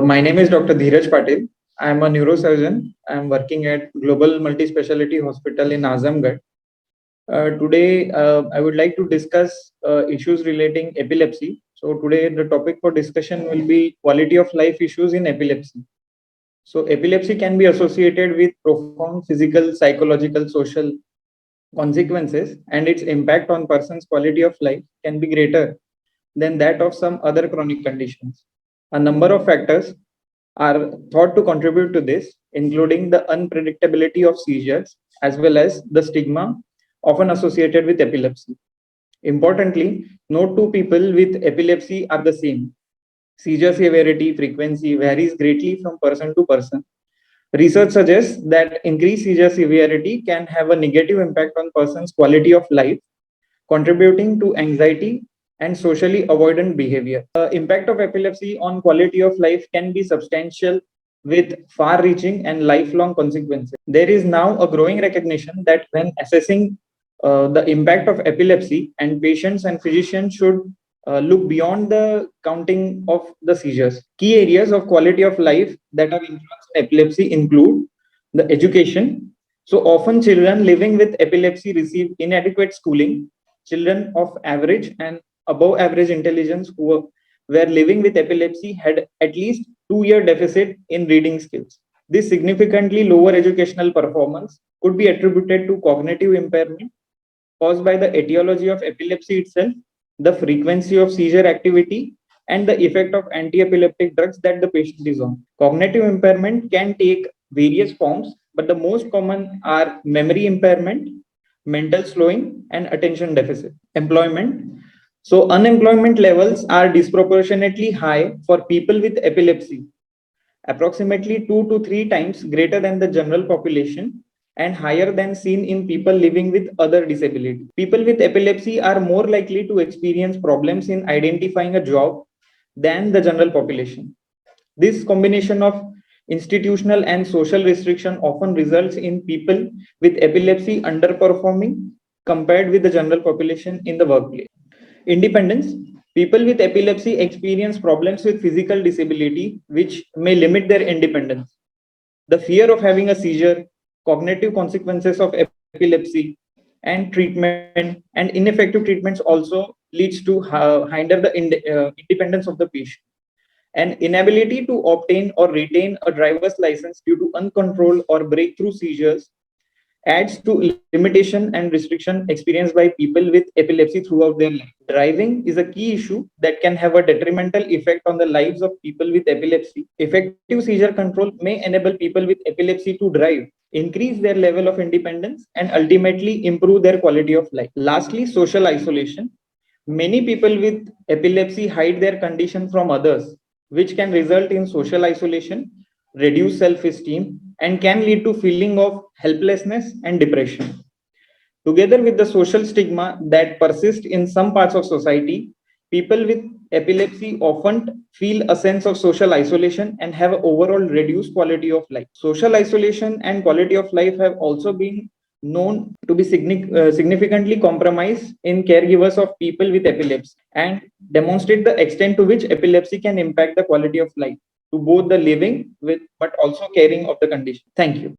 My name is Dr. Dheeraj Patil. I am a neurosurgeon. I am working at Global Multi-Speciality Hospital in Azamgarh. Today, I would like to discuss issues relating epilepsy. So today, the topic for discussion will be quality of life issues in epilepsy. So epilepsy can be associated with profound physical, psychological, social consequences, and its impact on person's quality of life can be greater than that of some other chronic conditions. A number of factors are thought to contribute to this, including the unpredictability of seizures as well as the stigma often associated with epilepsy. Importantly, no two people with epilepsy are the same. Seizure severity frequency varies greatly from person to person. Research suggests that increased seizure severity can have a negative impact on person's quality of life, contributing to anxiety and socially avoidant behavior. The impact of epilepsy on quality of life can be substantial with far reaching and lifelong consequences. There is now a growing recognition that when assessing the impact of epilepsy, and patients and physicians should look beyond the counting of the seizures. Key areas of quality of life that are influenced by epilepsy include the education. So often children living with epilepsy receive inadequate schooling. Children of average and above average intelligence who were living with epilepsy had at least 2-year deficit in reading skills. This significantly lower educational performance could be attributed to cognitive impairment caused by the etiology of epilepsy itself, the frequency of seizure activity, and the effect of anti-epileptic drugs that the patient is on. Cognitive impairment can take various forms, but the most common are memory impairment, mental slowing, and attention deficit. Employment. So, unemployment levels are disproportionately high for people with epilepsy, approximately 2 to 3 times greater than the general population and higher than seen in people living with other disabilities. People with epilepsy are more likely to experience problems in identifying a job than the general population. This combination of institutional and social restriction often results in people with epilepsy underperforming compared with the general population in the workplace. Independence. People with epilepsy experience problems with physical disability, which may limit their independence. The fear of having a seizure, cognitive consequences of epilepsy, and treatment and ineffective treatments also leads to hinder the independence of the patient. An inability to obtain or retain a driver's license due to uncontrolled or breakthrough seizures adds to limitation and restriction experienced by people with epilepsy throughout their life. Driving is a key issue that can have a detrimental effect on the lives of people with epilepsy. Effective seizure control may enable people with epilepsy to drive, increase their level of independence, and ultimately improve their quality of life. Lastly, social isolation. Many people with epilepsy hide their condition from others, which can result in social isolation, reduce self-esteem, and can lead to feeling of helplessness and depression. Together with the social stigma that persists in some parts of society, people with epilepsy often feel a sense of social isolation and have an overall reduced quality of life. Social isolation and quality of life have also been known to be significantly compromised in caregivers of people with epilepsy and demonstrate the extent to which epilepsy can impact the quality of life to both the living with but also caring of the condition. Thank you.